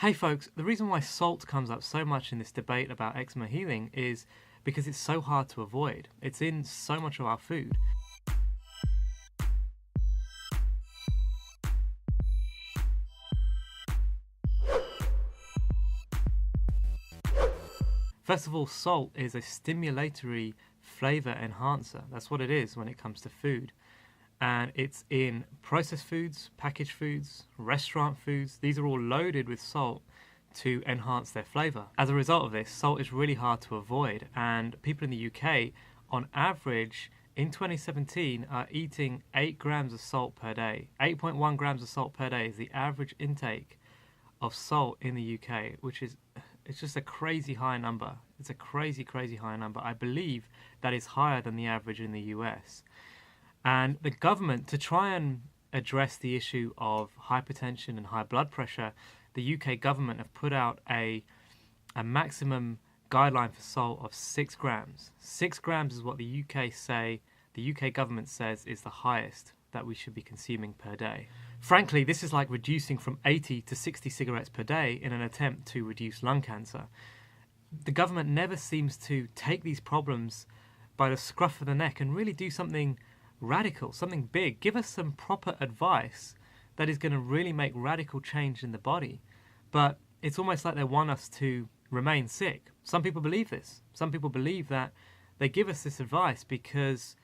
Hey folks, the reason why salt comes up so much in this debate about eczema healing is because it's so hard to avoid. It's in so much of our food. First of all, salt is a stimulatory flavor enhancer. That's what it is when it comes to food. And it's in processed foods, packaged foods, restaurant foods. These are all loaded with salt to enhance their flavor. As a result of this, salt is really hard to avoid, and people in the UK, on average, in 2017, are eating 8 grams of salt per day. 8.1 grams of salt per day is the average intake of salt in the UK, which is it's just a crazy high number. It's a crazy high number. I believe that is higher than the average in the US. And the government, to try and address the issue of hypertension and high blood pressure, the UK government have put out a maximum guideline for salt of 6 grams. 6 grams is what the UK government says is the highest that we should be consuming per day. Frankly, this is like reducing from 80 to 60 cigarettes per day in an attempt to reduce lung cancer. The government never seems to take these problems by the scruff of the neck and really do something radical, something big. Give us some proper advice that is going to really make radical change in the body. But it's almost like they want us to remain sick. Some people believe this. Some people believe that they give us this advice because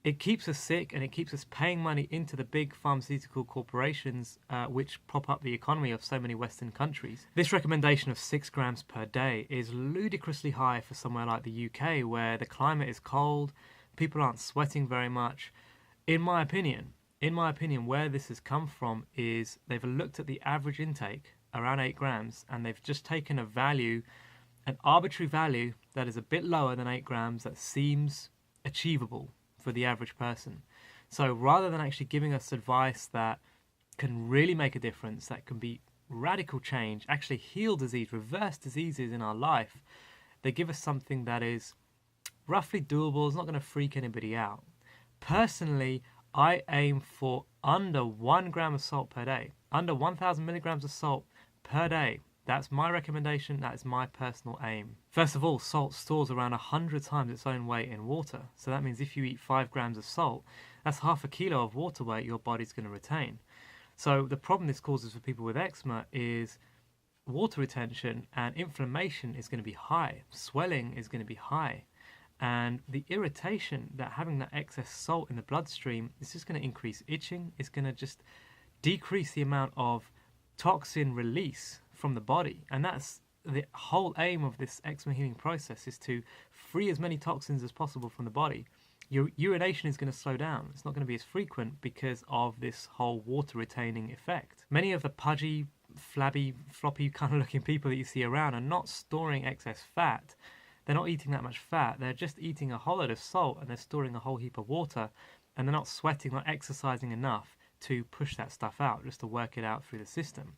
it keeps us sick and it keeps us paying money into the big pharmaceutical corporations which prop up the economy of so many Western countries. This recommendation of 6 grams per day is ludicrously high for somewhere like the UK, where the climate is cold, people aren't sweating very much. In my opinion, where this has come from is they've looked at the average intake, around 8 grams, and they've just taken a value, an arbitrary value that is a bit lower than 8 grams that seems achievable for the average person. So rather than actually giving us advice that can really make a difference, that can be radical change, actually heal disease, reverse diseases in our life, they give us something that is roughly doable. It's not going to freak anybody out. Personally, I aim for under 1 gram of salt per day, under 1,000 milligrams of salt per day. That's my recommendation. That is my personal aim. First of all, salt stores around 100 times its own weight in water. So that means if you eat 5 grams of salt, that's half a kilo of water weight your body's going to retain. So the problem this causes for people with eczema is water retention, and inflammation is going to be high. Swelling is going to be high. And the irritation that having that excess salt in the bloodstream is just going to increase itching. It's going to just decrease the amount of toxin release from the body. And that's the whole aim of this eczema healing process, is to free as many toxins as possible from the body. Your urination is going to slow down. It's not going to be as frequent because of this whole water retaining effect. Many of the pudgy, flabby, floppy kind of looking people that you see around are not storing excess fat. They're not eating that much fat. They're just eating a whole load of salt, and they're storing a whole heap of water, and they're not sweating, not exercising enough to push that stuff out, just to work it out through the system.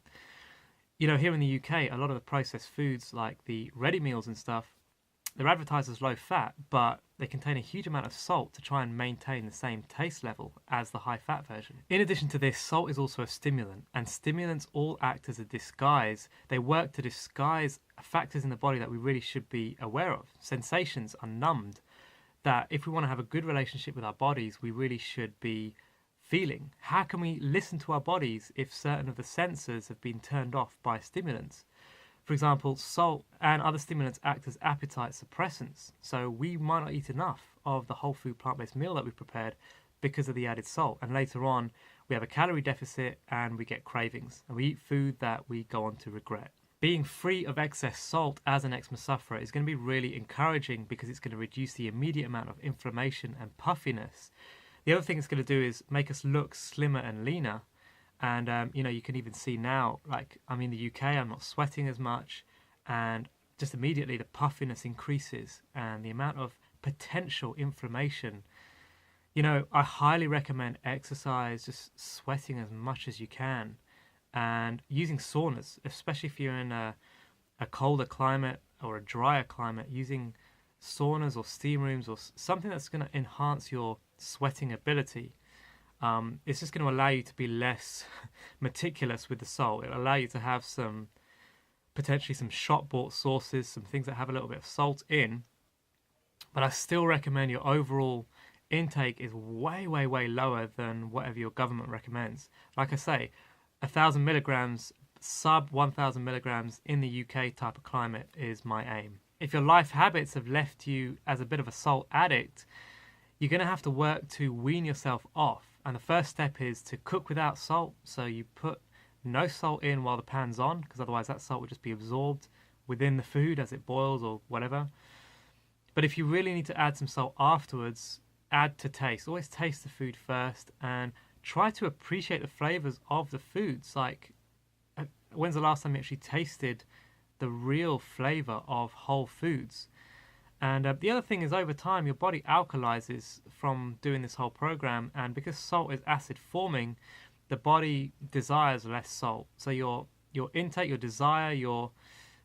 You know, here in the UK, a lot of the processed foods, like the ready meals and stuff, they're advertised as low fat, but they contain a huge amount of salt to try and maintain the same taste level as the high fat version. In addition to this, salt is also a stimulant, and stimulants all act as a disguise. They work to disguise factors in the body that we really should be aware of. Sensations are numbed, that if we want to have a good relationship with our bodies, we really should be feeling. How can we listen to our bodies if certain of the sensors have been turned off by stimulants? For example, salt and other stimulants act as appetite suppressants. So we might not eat enough of the whole food plant-based meal that we've prepared because of the added salt. And later on, we have a calorie deficit and we get cravings. And we eat food that we go on to regret. Being free of excess salt as an eczema sufferer is going to be really encouraging, because it's going to reduce the immediate amount of inflammation and puffiness. The other thing it's going to do is make us look slimmer and leaner. And, you can even see now, like, I'm in the UK, I'm not sweating as much, and just immediately the puffiness increases and the amount of potential inflammation. I highly recommend exercise, just sweating as much as you can, and using saunas, especially if you're in a colder climate or a drier climate, using saunas or steam rooms or something that's going to enhance your sweating ability. It's just going to allow you to be less meticulous with the salt. It'll allow you to have some potentially some shop bought sauces, some things that have a little bit of salt in. But I still recommend your overall intake is way, way, way lower than whatever your government recommends. Like I say, 1,000 milligrams, sub 1,000 milligrams in the UK type of climate is my aim. If your life habits have left you as a bit of a salt addict, you're going to have to work to wean yourself off. And the first step is to cook without salt. So you put no salt in while the pan's on, because otherwise that salt will just be absorbed within the food as it boils or whatever. But if you really need to add some salt afterwards, add to taste. Always taste the food first and try to appreciate the flavors of the foods. Like, when's the last time you actually tasted the real flavor of whole foods? And the other thing is, over time, your body alkalizes from doing this whole program. And because salt is acid forming, the body desires less salt. So your intake, your desire,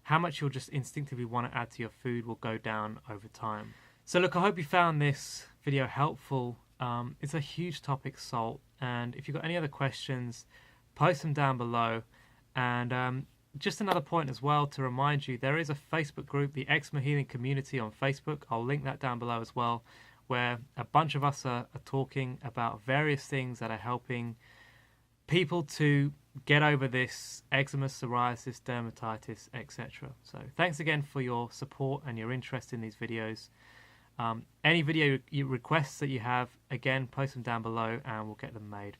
how much you'll just instinctively want to add to your food will go down over time. So look, I hope you found this video helpful. It's a huge topic, salt. And if you've got any other questions, post them down below. And just another point as well to remind you, there is a Facebook group, the Eczema Healing Community on Facebook. I'll link that down below as well, where a bunch of us are talking about various things that are helping people to get over this eczema, psoriasis, dermatitis, etc. So thanks again for your support and your interest in these videos. Any video requests that you have, again, post them down below and we'll get them made.